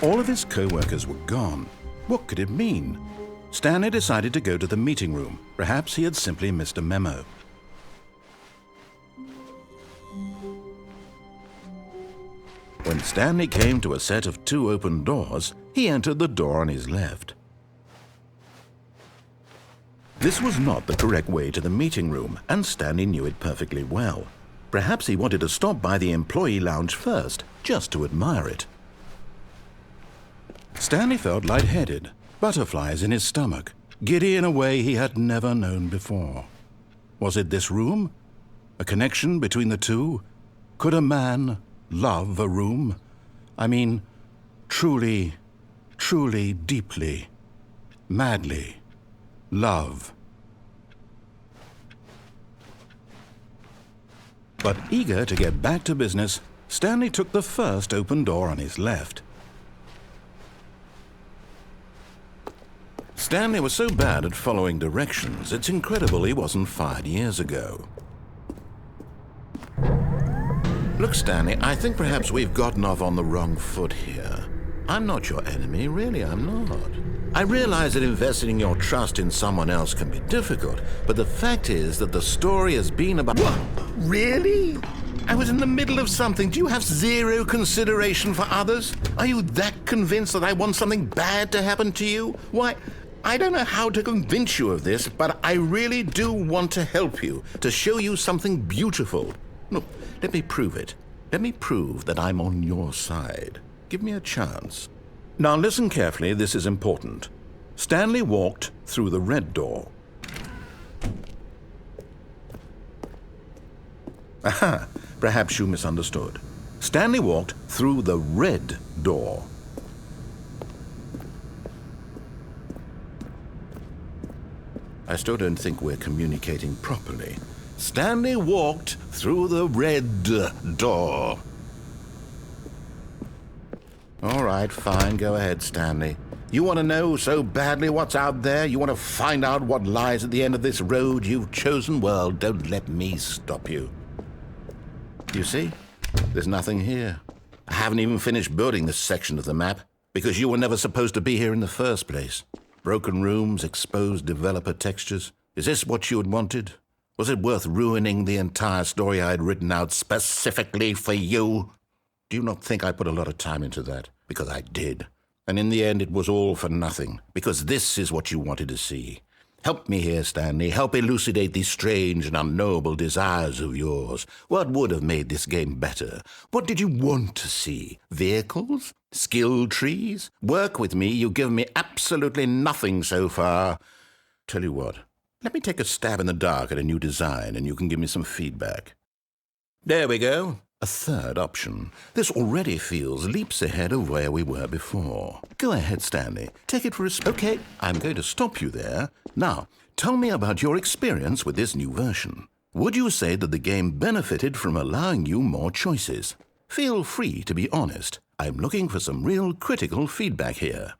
All of his co-workers were gone. What could it mean? Stanley decided to go to the meeting room. Perhaps he had simply missed a memo. When Stanley came to a set of 2 open doors, he entered the door on his left. This was not the correct way to the meeting room, and Stanley knew it perfectly well. Perhaps he wanted to stop by the employee lounge first, just to admire it. Stanley felt lightheaded, butterflies in his stomach, giddy in a way he had never known before. Was it this room? A connection between the two? Could a man love a room? I mean, truly, truly, deeply, madly love. But eager to get back to business, Stanley took the first open door on his left. Stanley was so bad at following directions, it's incredible he wasn't fired years ago. Look, Stanley, I think perhaps we've gotten off on the wrong foot here. I'm not your enemy, really, I'm not. I realize that investing your trust in someone else can be difficult, but the fact is that the story has been about— What? Really? I was in the middle of something. Do you have zero consideration for others? Are you that convinced that I want something bad to happen to you? Why, I don't know how to convince you of this, but I really do want to help you, to show you something beautiful. Look, let me prove it. Let me prove that I'm on your side. Give me a chance. Now listen carefully, this is important. Stanley walked through the red door. Aha, perhaps you misunderstood. Stanley walked through the red door. I still don't think we're communicating properly. Stanley walked through the red door. All right, fine, go ahead, Stanley. You want to know so badly what's out there? You want to find out what lies at the end of this road you've chosen? Well, don't let me stop you. You see? There's nothing here. I haven't even finished building this section of the map, because you were never supposed to be here in the first place. Broken rooms, exposed developer textures. Is this what you had wanted? Was it worth ruining the entire story I had written out specifically for you? Do you not think I put a lot of time into that? Because I did. And in the end, it was all for nothing, because this is what you wanted to see. Help me here, Stanley. Help elucidate these strange and unknowable desires of yours. What would have made this game better? What did you want to see? Vehicles? Skill trees? Work with me. You've given me absolutely nothing so far. Tell you what, let me take a stab in the dark at a new design, and you can give me some feedback. There we go. A third option. This already feels leaps ahead of where we were before. Go ahead, Stanley. Take it for a Okay, I'm going to stop you there. Now, tell me about your experience with this new version. Would you say that the game benefited from allowing you more choices? Feel free to be honest. I'm looking for some real critical feedback here.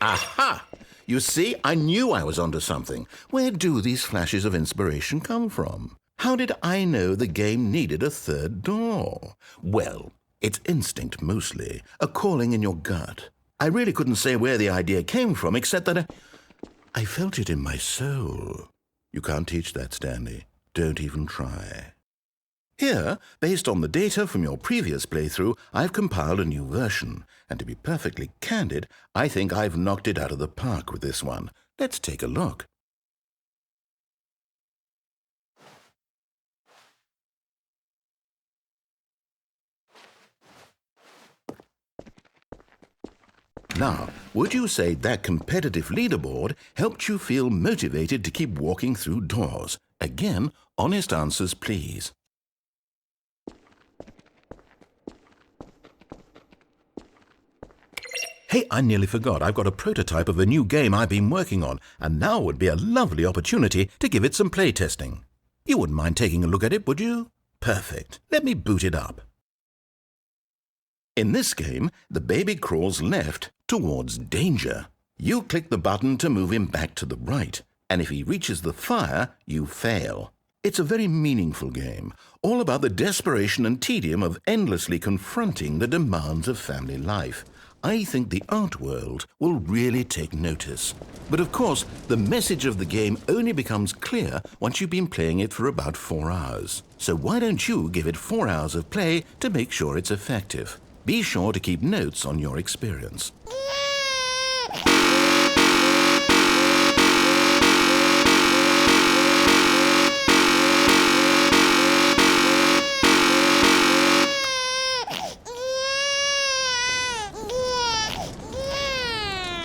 Aha! You see, I knew I was onto something. Where do these flashes of inspiration come from? How did I know the game needed a third door? Well, it's instinct mostly, a calling in your gut. I really couldn't say where the idea came from, except that I felt it in my soul. You can't teach that, Stanley. Don't even try. Here, based on the data from your previous playthrough, I've compiled a new version. And to be perfectly candid, I think I've knocked it out of the park with this one. Let's take a look. Now, would you say that competitive leaderboard helped you feel motivated to keep walking through doors? Again, honest answers, please. Hey, I nearly forgot. I've got a prototype of a new game I've been working on, and now would be a lovely opportunity to give it some playtesting. You wouldn't mind taking a look at it, would you? Perfect. Let me boot it up. In this game, the baby crawls left towards danger. You click the button to move him back to the right, and if he reaches the fire, you fail. It's a very meaningful game, all about the desperation and tedium of endlessly confronting the demands of family life. I think the art world will really take notice. But of course, the message of the game only becomes clear once you've been playing it for about 4 hours. So why don't you give it 4 hours of play to make sure it's effective? Be sure to keep notes on your experience.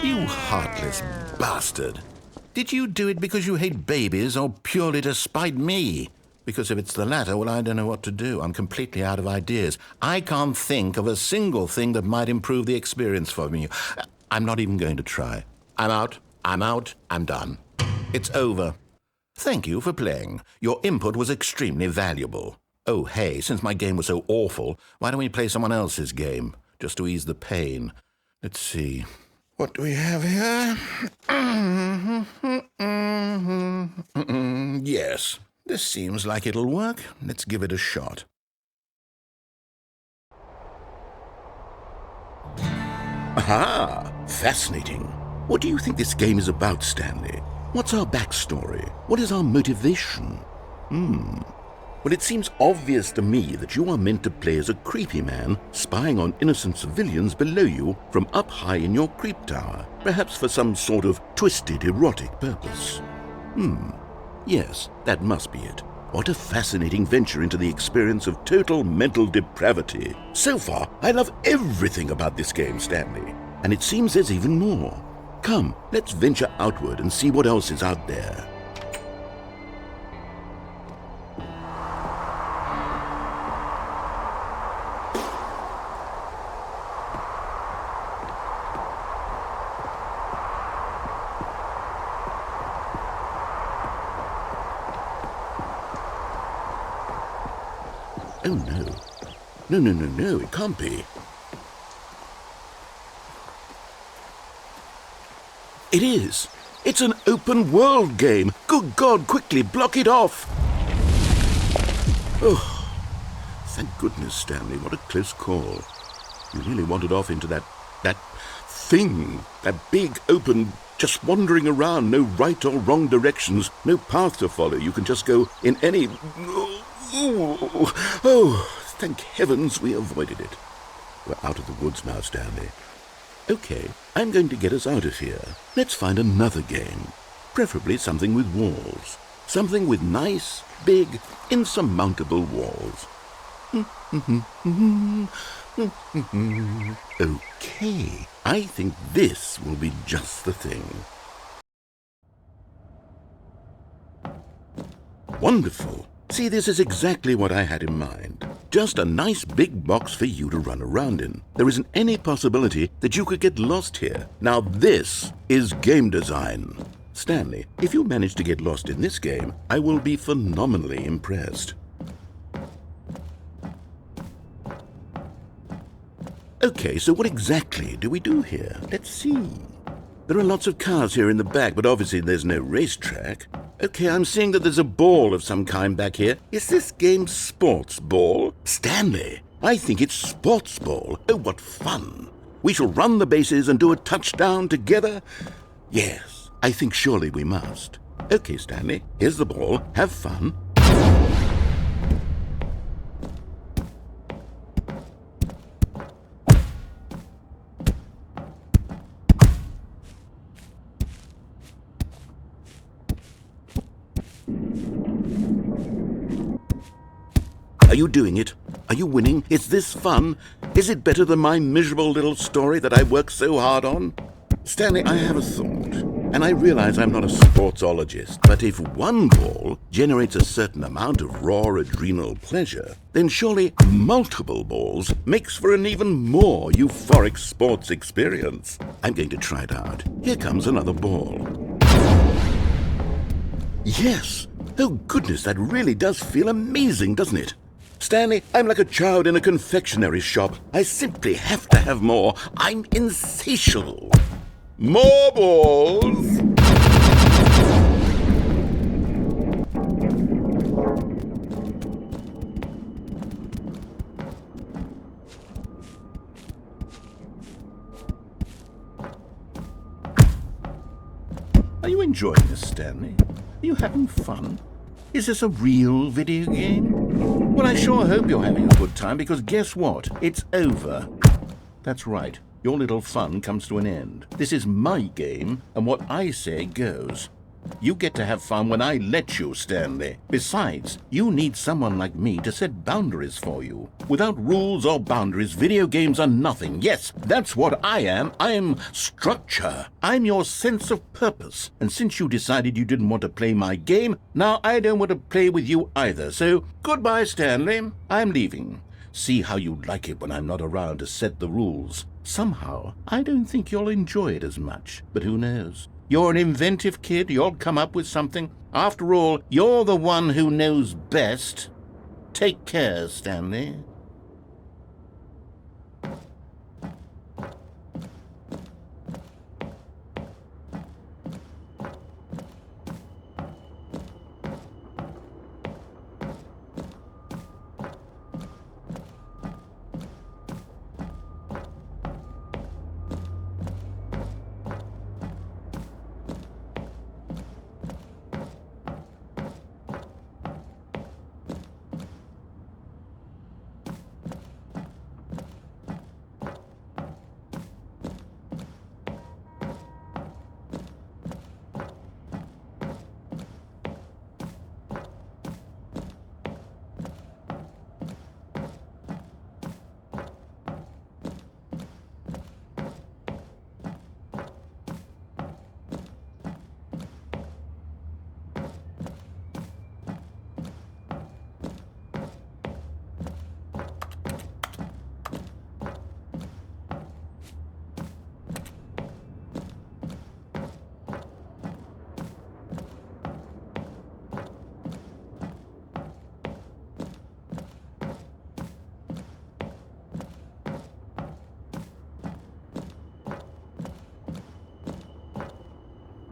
You heartless bastard. Did you do it because you hate babies or purely to spite me? Because if it's the latter, well, I don't know what to do. I'm completely out of ideas. I can't think of a single thing that might improve the experience for me. I'm not even going to try. I'm out. I'm done. It's over. Thank you for playing. Your input was extremely valuable. Oh, hey, since my game was so awful, why don't we play someone else's game, just to ease the pain? Let's see. What do we have here? Yes, this seems like it'll work. Let's give it a shot. Aha! Fascinating. What do you think this game is about, Stanley? What's our backstory? What is our motivation? Well, it seems obvious to me that you are meant to play as a creepy man spying on innocent civilians below you from up high in your creep tower, perhaps for some sort of twisted erotic purpose. Yes, that must be it. What a fascinating venture into the experience of total mental depravity. So far, I love everything about this game, Stanley. And it seems there's even more. Come, let's venture outward and see what else is out there. Oh, no. No, it can't be. It is. It's an open world game. Good God, quickly, block it off. Oh, thank goodness, Stanley. What a close call. You really wandered off into that thing. That big, open, just wandering around. No right or wrong directions. No path to follow. You can just go in any... Oh, thank heavens we avoided it. We're out of the woods now, Stanley. Okay, I'm going to get us out of here. Let's find another game. Preferably something with walls. Something with nice, big, insurmountable walls. Okay, I think this will be just the thing. Wonderful. See, this is exactly what I had in mind. Just a nice big box for you to run around in. There isn't any possibility that you could get lost here. Now this is game design. Stanley, if you manage to get lost in this game, I will be phenomenally impressed. Okay, so what exactly do we do here? Let's see. There are lots of cars here in the back, but obviously there's no racetrack. Okay, I'm seeing that there's a ball of some kind back here. Is this game sports ball? Stanley, I think it's sports ball. Oh, what fun. We shall run the bases and do a touchdown together? Yes, I think surely we must. Okay, Stanley, here's the ball. Have fun. Are you doing it? Are you winning? Is this fun? Is it better than my miserable little story that I worked so hard on? Stanley, I have a thought, and I realize I'm not a sportsologist, but if one ball generates a certain amount of raw adrenal pleasure, then surely multiple balls makes for an even more euphoric sports experience. I'm going to try it out. Here comes another ball. Yes! Oh goodness, that really does feel amazing, doesn't it? Stanley, I'm like a child in a confectionery shop. I simply have to have more. I'm insatiable. More balls! enjoying this, Stanley? Are you having fun? Is this a real video game? Well, I sure hope you're having a good time, because guess what? It's over. That's right. Your little fun comes to an end. This is my game, and what I say goes. You get to have fun when I let you, Stanley. Besides, you need someone like me to set boundaries for you. Without rules or boundaries, video games are nothing. Yes, that's what I am. I'm structure. I'm your sense of purpose. And since you decided you didn't want to play my game, now I don't want to play with you either. So, goodbye, Stanley. I'm leaving. See how you like it when I'm not around to set the rules. Somehow, I don't think you'll enjoy it as much. But who knows? You're an inventive kid. You'll come up with something. After all, you're the one who knows best. Take care, Stanley.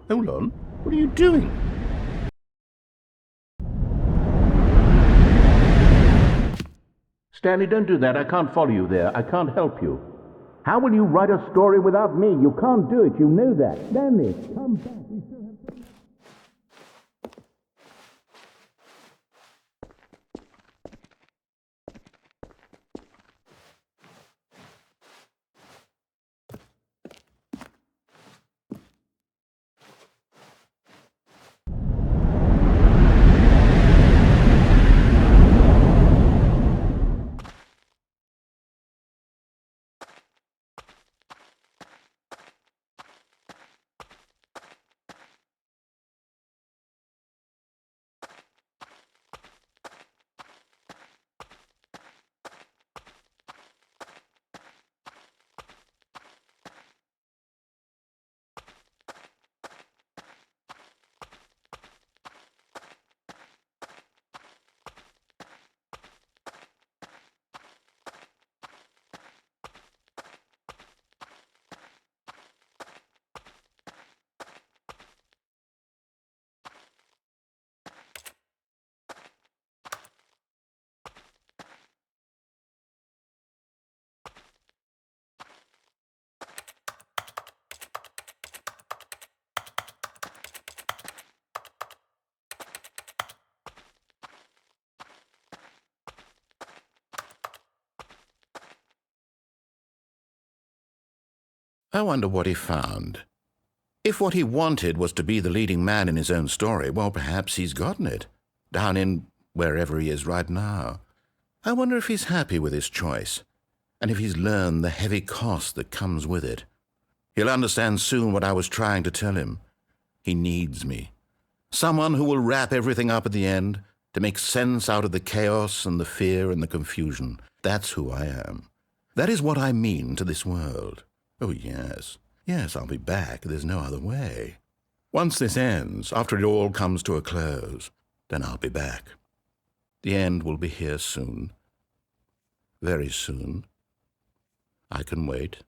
Hold on. What are you doing? Stanley, don't do that. I can't follow you there. I can't help you. How will you write a story without me? You can't do it. You know that. Stanley, come back. We still have... I wonder what he found. If what he wanted was to be the leading man in his own story, well, perhaps he's gotten it, down in wherever he is right now. I wonder if he's happy with his choice, and if he's learned the heavy cost that comes with it. He'll understand soon what I was trying to tell him. He needs me. Someone who will wrap everything up at the end, to make sense out of the chaos and the fear and the confusion. That's who I am. That is what I mean to this world. Oh, yes. Yes, I'll be back. There's no other way. Once this ends, after it all comes to a close, then I'll be back. The end will be here soon. Very soon. I can wait.